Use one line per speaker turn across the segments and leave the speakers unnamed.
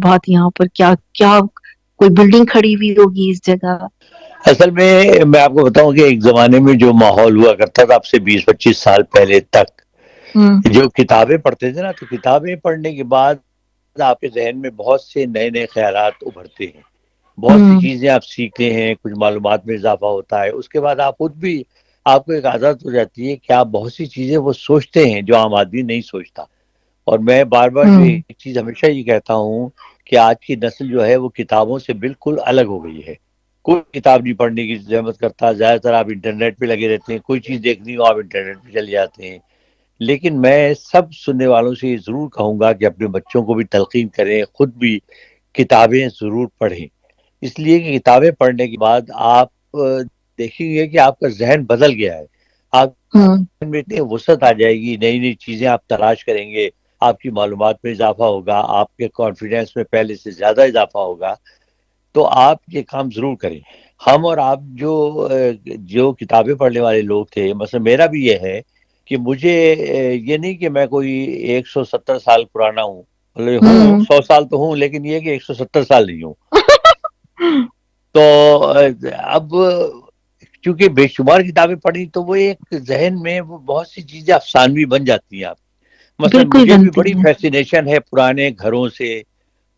بات یہاں پر کیا کیا کوئی بلڈنگ کھڑی ہوئی ہوگی اس جگہ.
اصل میں آپ کو بتاؤں کہ ایک زمانے میں جو ماحول ہوا کرتا تھا اب سے 20-25 سال پہلے تک، جو کتابیں پڑھتے تھے نا، تو کتابیں پڑھنے کے بعد آپ کے ذہن میں بہت سے نئے نئے خیالات ابھرتے ہیں، بہت سی چیزیں آپ سیکھتے ہیں، کچھ معلومات میں اضافہ ہوتا ہے. اس کے بعد آپ خود بھی، آپ کو ایک عادت ہو جاتی ہے کہ آپ بہت سی چیزیں وہ سوچتے ہیں جو عام آدمی نہیں سوچتا. اور میں بار بار جو ایک چیز ہمیشہ یہ کہتا ہوں کہ آج کی نسل جو ہے وہ کتابوں سے بالکل الگ ہو گئی ہے. کوئی کتاب نہیں پڑھنے کی زحمت کرتا، زیادہ تر آپ انٹرنیٹ پہ لگے رہتے ہیں، کوئی چیز دیکھنی ہو آپ انٹرنیٹ پہ چلے جاتے ہیں. لیکن میں سب سننے والوں سے یہ ضرور کہوں گا کہ اپنے بچوں کو بھی تلقین کریں، خود بھی کتابیں ضرور پڑھیں. اس لیے کہ کتابیں پڑھنے کے بعد آپ دیکھیں گے کہ آپ کا ذہن بدل گیا ہے، آپ میں اتنی وسعت آ جائے گی، نئی نئی چیزیں آپ تلاش کریں گے، آپ کی معلومات میں اضافہ ہوگا، آپ کے کانفیڈنس میں پہلے سے زیادہ اضافہ ہوگا. تو آپ یہ کام ضرور کریں. ہم اور آپ جو کتابیں پڑھنے والے لوگ تھے، مثلا میرا بھی یہ ہے کہ مجھے یہ نہیں کہ میں کوئی 170 سال پرانا ہوں، ہوں 100 سال تو ہوں، لیکن یہ کہ 170 سال نہیں ہوں. تو اب چونکہ بے شمار کتابیں پڑھی تو وہ ایک ذہن میں وہ بہت سی چیزیں افسانوی بن جاتی ہیں. آپ مثلا
بالکل
مجھے بھی
بنتی
بڑی
ہیں.
فیسینیشن ہے پرانے گھروں سے،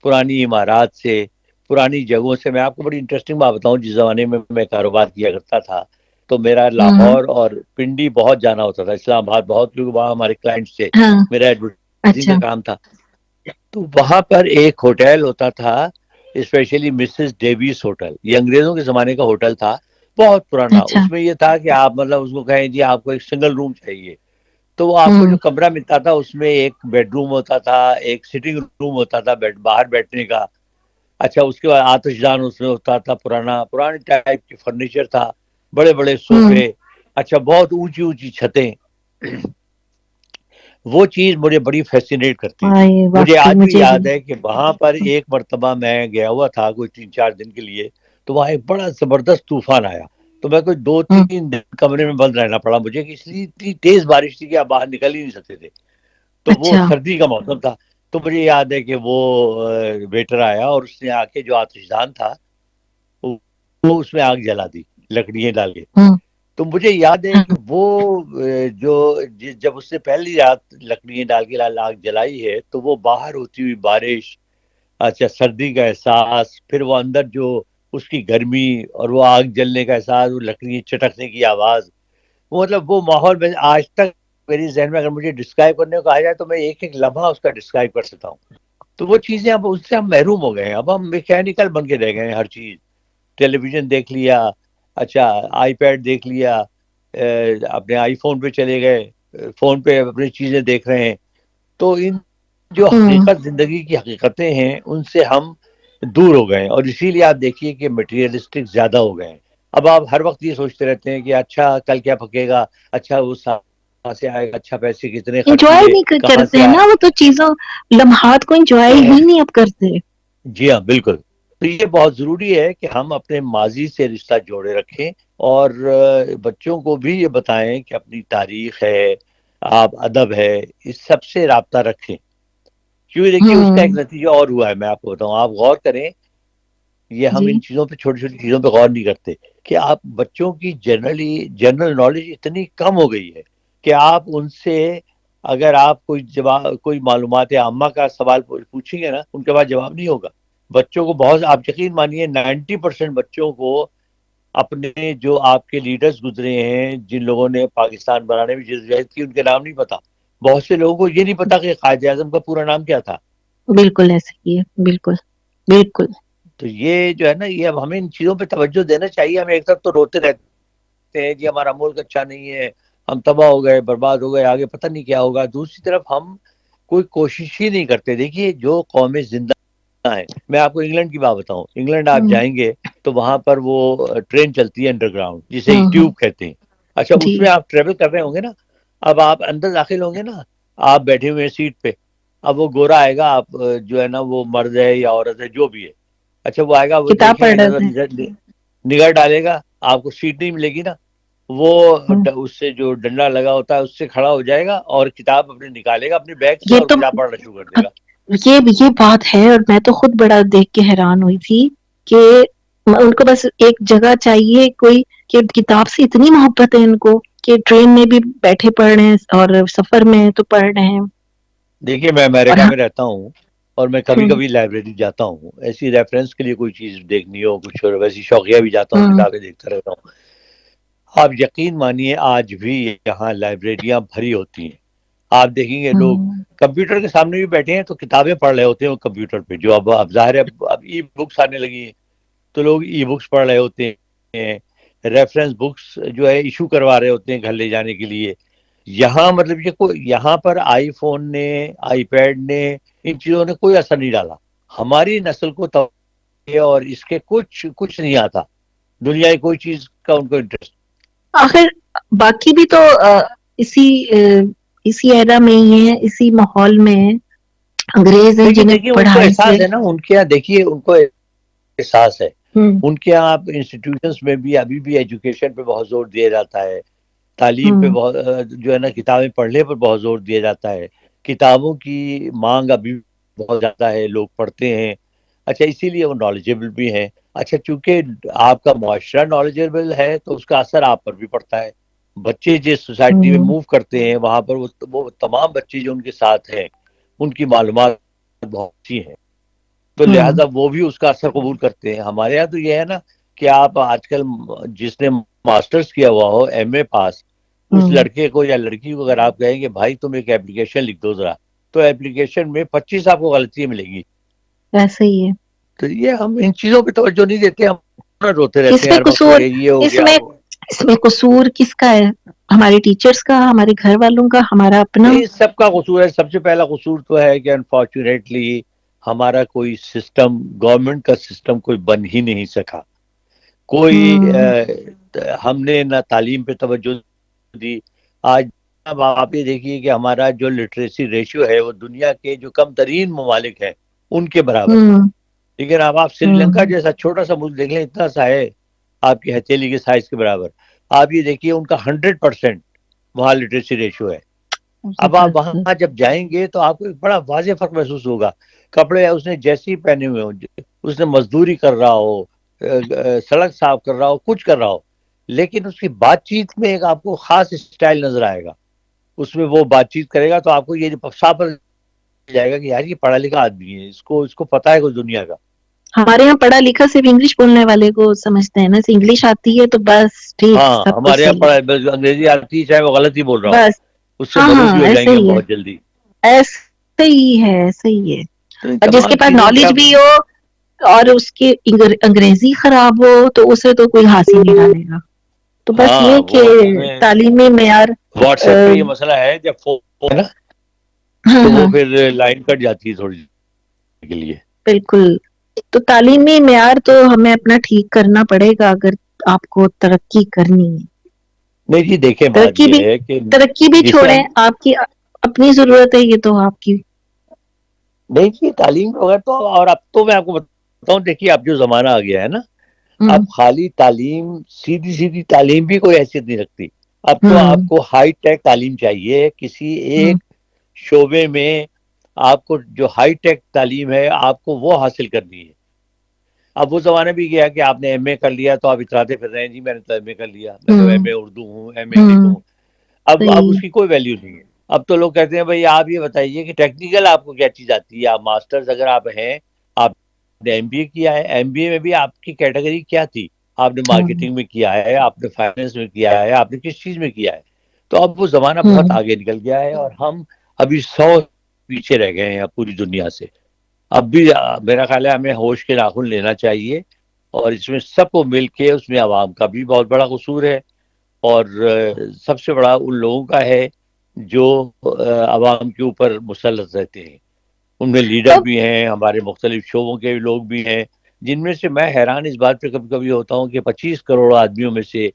پرانی عمارات سے، پرانی جگہوں سے. میں آپ کو بڑی انٹرسٹنگ بات بتاؤں، جس زمانے میں کاروبار کیا کرتا تھا تو میرا لاہور اور پنڈی بہت جانا ہوتا تھا، اسلام آباد بہت، کیونکہ وہاں ہمارے کلائنٹس تھے،
ہاں.
میرا ایڈورٹائزنگ
اچھا.
کا کام تھا. تو وہاں پر ایک ہوٹل ہوتا تھا، اسپیشلی مسز ڈیویس ہوٹل، یہ انگریزوں کے زمانے کا ہوٹل تھا، بہت پرانا.
اچھا.
اس میں یہ تھا کہ آپ مطلب اس کو کہیں جی آپ کو ایک سنگل روم چاہیے، تو وہ آپ کو جو کمرہ ملتا تھا اس میں ایک بیڈ روم ہوتا تھا، ایک سٹنگ روم ہوتا تھا باہر بیٹھنے کا. اچھا اس کے بعد آتش دان اس میں ہوتا تھا، پرانے ٹائپ کی فرنیچر تھا، بڑے بڑے صوفے، اچھا بہت اونچی اونچی چھتیں. وہ چیز مجھے بڑی فیسینیٹ کرتی تھی. مجھے
واقعی
آج بھی
مجھے
یاد ہے کہ وہاں پر ایک مرتبہ میں گیا ہوا تھا کوئی 3-4 دن کے لیے، تو وہاں ایک بڑا زبردست طوفان آیا، تو میں کوئی 2-3 دن کمرے میں بند رہنا پڑا مجھے، کہ اس لیے اتنی تیز بارش تھی کہ آپ باہر نکل ہی نہیں سکتے تھے. تو وہ
اچھا.
سردی کا موسم تھا. تو مجھے یاد ہے کہ وہ ویٹر آیا اور اس نے آ کے جو آتش دان تھا وہ اس میں آگ جلا دی لکڑیاں ڈال کے. تو مجھے یاد ہے کہ وہ جو جب اس نے پہلی رات لکڑیاں ڈال کے آگ جلائی ہے تو وہ باہر ہوتی ہوئی بارش، اچھا سردی کا احساس، پھر وہ اندر جو اس کی گرمی اور وہ آگ جلنے کا احساس، وہ لکڑی چٹکنے کی آواز، وہ مطلب وہ ماحول میں آج تک میری ذہن میں اگر مجھے ڈسکرائب کرنے کو کہا جائے تو میں ایک ایک لمحہ اس کا ڈسکرائب کر سکتا ہوں. تو وہ چیزیں اب اس سے ہم محروم ہو گئے ہیں، اب ہم میکینیکل بن کے رہ گئے ہیں. ہر چیز ٹیلی ویژن دیکھ لیا، اچھا آئی پیڈ دیکھ لیا، اپنے آئی فون پہ چلے گئے، فون پہ اپنی چیزیں دیکھ رہے ہیں. تو ان جو حقیقت زندگی کی حقیقتیں ہیں ان سے ہم دور ہو گئے ہیں، اور اسی لیے آپ دیکھیے کہ مٹیریلسٹک زیادہ ہو گئے ہیں. اب آپ ہر وقت یہ سوچتے رہتے ہیں کہ اچھا کل کیا پکے گا، اچھا وہ کہاں سے آئے گا، اچھا پیسے کتنے
انجوائے
خرچیں
نہیں
کہاں
کرتے
سے
ہیں
آئے.
نا وہ تو چیزوں، لمحات کو انجوائے ہی نہیں اب کرتے.
جی ہاں بالکل. تو یہ بہت ضروری ہے کہ ہم اپنے ماضی سے رشتہ جوڑے رکھیں، اور بچوں کو بھی یہ بتائیں کہ اپنی تاریخ ہے، آپ ادب ہے، اس سب سے رابطہ رکھیں. کیوں دیکھیے اس کا ایک نتیجہ اور ہوا ہے، میں آپ کو بتاؤں، آپ غور کریں، یہ ہم
جی.
ان چیزوں پہ چھوٹی چھوٹی چیزوں پہ غور نہیں کرتے کہ آپ بچوں کی جنرل نالج اتنی کم ہو گئی ہے کہ آپ ان سے اگر آپ کوئی معلومات عامہ کا سوال پوچھیں گے نا، ان کے پاس جواب نہیں ہوگا. بچوں کو بہت، آپ یقین مانیے 90% بچوں کو اپنے جو آپ کے لیڈرز گزرے ہیں، جن لوگوں نے پاکستان بنانے میں جدوجہد کی، ان کے نام نہیں پتا. بہت سے لوگوں کو یہ نہیں پتا کہ قائد اعظم کا پورا نام کیا تھا.
بالکل ایسے ہی ہے، بالکل بالکل.
تو یہ جو ہے نا، یہ اب ہمیں ان چیزوں پہ توجہ دینا چاہیے. ہم ایک طرف تو روتے رہتے ہیں جی ہمارا ملک اچھا نہیں ہے، ہم تباہ ہو گئے، برباد ہو گئے، آگے پتہ نہیں کیا ہوگا. دوسری طرف ہم کوئی کوشش ہی نہیں کرتے. دیکھیے جو قومیں زندہ ہے، میں آپ کو انگلینڈ کی بات بتاؤں، انگلینڈ آپ جائیں گے تو وہاں پر وہ ٹرین چلتی ہے انڈر گراؤنڈ، جسے ٹیوب کہتے ہیں. اچھا
جی.
اس میں آپ ٹریول کر رہے ہوں گے نا، اب آپ اندر داخل ہوں گے نا، آپ بیٹھے ہوئے ہیں سیٹ پہ، اب وہ گورا آئے گا، آپ جو ہے نا وہ مرد ہے یا عورت ہے جو بھی ہے، اچھا وہ آئے گا، وہ
کتاب
دیکھے
پڑھ
گا،
رہے تھے.
نگاہ ڈالے گا، آپ کو سیٹ نہیں ملے گی نا، وہ اس سے جو ڈنڈا لگا ہوتا ہے اس سے کھڑا ہو جائے گا اور کتاب اپنے نکالے گا اپنے بیگ سے
یہ
اور
تو
کتاب پڑھنا شروع کر دے گا.
یہ بات ہے، اور میں تو خود بڑا دیکھ کے حیران ہوئی تھی کہ ان کو بس ایک جگہ چاہیے کوئی، کہ کتاب سے اتنی محبت ہے ان کو کہ ٹرین میں بھی بیٹھے پڑھ رہے ہیں اور سفر میں تو پڑھ رہے ہیں.
دیکھیے میں
اور
امریکہ
ہاں.
میں رہتا ہوں اور میں کبھی کبھی لائبریری جاتا ہوں، ایسی ریفرنس کے لیے کوئی چیز دیکھنی ہو کچھ، اور ویسی شوقیہ بھی جاتا ہوں، کتابیں دیکھتا رہتا ہوں. آپ یقین مانیے آج بھی یہاں لائبریریاں بھری ہوتی ہیں. آپ دیکھیں گے لوگ کمپیوٹر کے سامنے بھی بیٹھے ہیں تو کتابیں پڑھ رہے ہوتے ہیں وہ کمپیوٹر پہ، جو اب ظاہر ہے اب ای بکس آنے لگی ہیں تو لوگ ای بکس پڑھ رہے ہوتے ہیں، ریفرنس بکس جو ہے ایشو کروا رہے ہوتے ہیں گھر لے جانے کے لیے. یہاں مطلب یہاں پر آئی فون نے، آئی پیڈ نے، ان چیزوں نے کوئی اثر نہیں ڈالا. ہماری نسل کو اور اس کے کچھ نہیں آتا، دنیا کی کوئی چیز کا ان کو انٹرسٹ.
آخر باقی بھی تو اسی ایرا میں ہی ہے، اسی ماحول میں ہے. انگریز ہیں
لیکن
جنہیں
دیکھیے ان کو
پڑھائی سے
احساس ہے نا، ان کے یہاں دیکھیے ان کو احساس ہے، ان کے یہاں آپ انسٹیٹیوشنس میں بھی ابھی بھی ایجوکیشن پہ بہت زور دیا جاتا ہے، تعلیم پہ بہت جو ہے نا، کتابیں پڑھنے پر بہت زور دیا جاتا ہے. کتابوں کی مانگ ابھی بہت زیادہ ہے، لوگ پڑھتے ہیں. اچھا اسی لیے وہ نالجیبل بھی ہیں. اچھا چونکہ آپ کا معاشرہ نالجیبل ہے تو اس کا اثر آپ پر بھی پڑتا ہے. بچے جس سوسائٹی میں موو کرتے ہیں وہاں پر وہ تمام بچے جو ان کے ساتھ ہیں ان کی معلومات بہت اچھی ہیں، تو لہٰذا وہ بھی اس کا اثر قبول کرتے ہیں. ہمارے یہاں تو یہ ہے نا کہ آپ آج کل جس نے ماسٹرز کیا ہوا ہو، ایم اے پاس، اس لڑکے کو یا لڑکی کو اگر آپ کہیں کہ بھائی تم ایک ایپلیکیشن لکھ دو ذرا، تو ایپلیکیشن میں 25 آپ کو غلطیاں ملیں گی.
ایسے ہی ہے.
تو یہ ہم ان چیزوں پہ توجہ نہیں دیتے، ہم روتے رہتے
اس
ہیں
میں
ہر وقت
قصور
یہ ہو
اس
گیا
میں
وہ.
اس میں قصور کس کا ہے؟ ہمارے ٹیچرز کا، ہمارے گھر والوں کا، ہمارا اپنا؟
نہیں، سب کا قصور ہے. سب سے پہلا قصور تو ہے کہ انفارچونیٹلی ہمارا کوئی سسٹم، گورنمنٹ کا سسٹم کوئی بن ہی نہیں سکا. کوئی ہم نے نہ تعلیم پہ توجہ دی. آج اب آپ یہ دیکھیے کہ ہمارا جو لٹریسی ریشیو ہے وہ دنیا کے جو کم ترین ممالک ہیں ان کے برابر ہے. لیکن اب آپ سری لنکا جیسا چھوٹا سا ملک دیکھ لیں، اتنا سا ہے آپ کی ہتھیلی کے سائز کے برابر. آپ یہ دیکھیے ان کا 100% وہاں لٹریسی ریشیو ہے. اب آپ وہاں جب جائیں گے تو آپ کو ایک بڑا واضح فرق محسوس ہوگا. کپڑے اس نے جیسے ہی پہنے ہوئے ہوں، اس نے مزدوری کر رہا ہو، سڑک صاف کر رہا ہو، کچھ کر رہا ہو، لیکن اس کی بات چیت میں ایک آپ کو خاص اسٹائل نظر آئے گا. اس میں وہ بات چیت کرے گا تو آپ کو یہ صاف جائے گا کہ یار یہ پڑھا لکھا آدمی ہے، اس کو پتا ہے کچھ دنیا کا.
ہمارے یہاں پڑھا لکھا صرف انگلش بولنے والے کو سمجھتے ہیں نا، انگلش آتی ہے تو بس ٹھیک،
ہاں،
سب کچھ
ہمارے
صحیح ہے.
یہاں انگریزی آتی ہے چاہے وہ غلط ہی بول رہا ہو،
بس
اس سے
ہاں
بھروس
ہاں،
بھی ہو جائیں
ایسے
گے ہم
ہی ہے،
بہت جلدی.
ایسے ہی ہے، ایسے ہی ہے.
تو ان
اور جس کے
تمام
پاس
چیزوں کا
نالج بھی ہو اور اس کی انگریزی خراب ہو تو اسے تو کوئی ہاتھ ہی نہیں ڈالے گا. تو بس
ہاں
یہ کہ
وہ اس میں
تعلیمی معیار
واٹس ایپ پہ یہ مسئلہ ہے، جب فون ہے نا
ہاں
تو وہ
ہاں
پھر لائن کٹ جاتی ہے تھوڑی دیر کے لیے.
بالکل. تو تعلیمی معیار تو ہمیں اپنا ٹھیک کرنا پڑے گا اگر آپ کو ترقی کرنی ہے.
نہیں جی دیکھیں بات
ترقی
یہ
بھی
ہے کہ
ترقی بھی
جسے
چھوڑیں،
ہم
آپ کی اپنی ضرورت ہے، یہ تو آپ کی.
نہیں جی تعلیم وغیرہ تو، اور اب تو میں آپ کو بتاؤں، دیکھیے اب جو زمانہ آ گیا ہے نا، اب خالی تعلیم، سیدھی تعلیم بھی کوئی حیثیت نہیں رکھتی. اب تو آپ کو ہائی ٹیک تعلیم چاہیے. کسی ایک شعبے میں آپ کو جو ہائی ٹیک تعلیم ہے آپ کو وہ حاصل کرنی ہے. اب وہ زمانہ بھی گیا کہ آپ نے ایم اے کر لیا تو آپ اتراتے پھر رہے ہیں جی میں نے تو ایم اے کر لیا، میں تو ایم اے اردو ہوں، ایم اے انگلش ہوں. اب
صحیح.
اس کی کوئی ویلیو نہیں ہے. اب تو لوگ کہتے ہیں بھائی آپ یہ بتائیے کہ ٹیکنیکل آپ کو کیا چیز آتی ہے. آپ ماسٹرز اگر آپ ہیں، آپ نے ایم بی اے کیا ہے، ایم بی اے میں بھی آپ کی کیٹیگری کیا تھی؟ آپ نے مارکیٹنگ میں کیا ہے، آپ نے فائنینس میں کیا ہے، آپ نے کس چیز میں کیا ہے؟ تو اب وہ زمانہ بہت آگے نکل گیا ہے اور ہم ابھی 100 پیچھے رہ گئے ہیں پوری دنیا سے. اب بھی میرا خیال ہے ہمیں ہوش کے ناخن لینا چاہیے، اور اس میں سب کو مل کے، اس میں عوام کا بھی بہت بڑا قصور ہے، اور سب سے بڑا ان لوگوں کا ہے جو عوام کے اوپر مسلط رہتے ہیں. ان میں لیڈر
اب
بھی ہیں، ہمارے مختلف شعبوں کے لوگ بھی ہیں، جن میں سے میں حیران اس بات پہ کبھی کبھی ہوتا ہوں کہ 25 کروڑ آدمیوں میں سے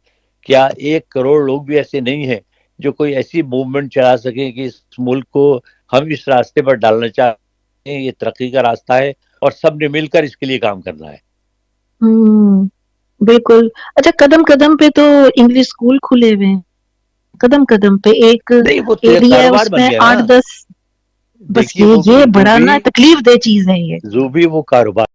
کیا 1 کروڑ لوگ بھی ایسے نہیں ہیں جو کوئی ایسی موومنٹ چلا سکیں کہ اس ملک کو ہم اس راستے پر ڈالنا چاہتے ہیں. یہ ترقی کا راستہ ہے اور سب نے مل کر اس کے لیے کام کرنا ہے.
بالکل. اچھا قدم قدم پہ تو انگلش اسکول کھلے ہوئے ہیں، قدم قدم پہ. ایک
نہیں وہ
ایریا ہے
کاروبار
اس
بن
میں
گیا نا.
8-10. بس یہ بڑا نا تکلیف دہ چیز ہے یہ.
جو بھی وہ کاروبار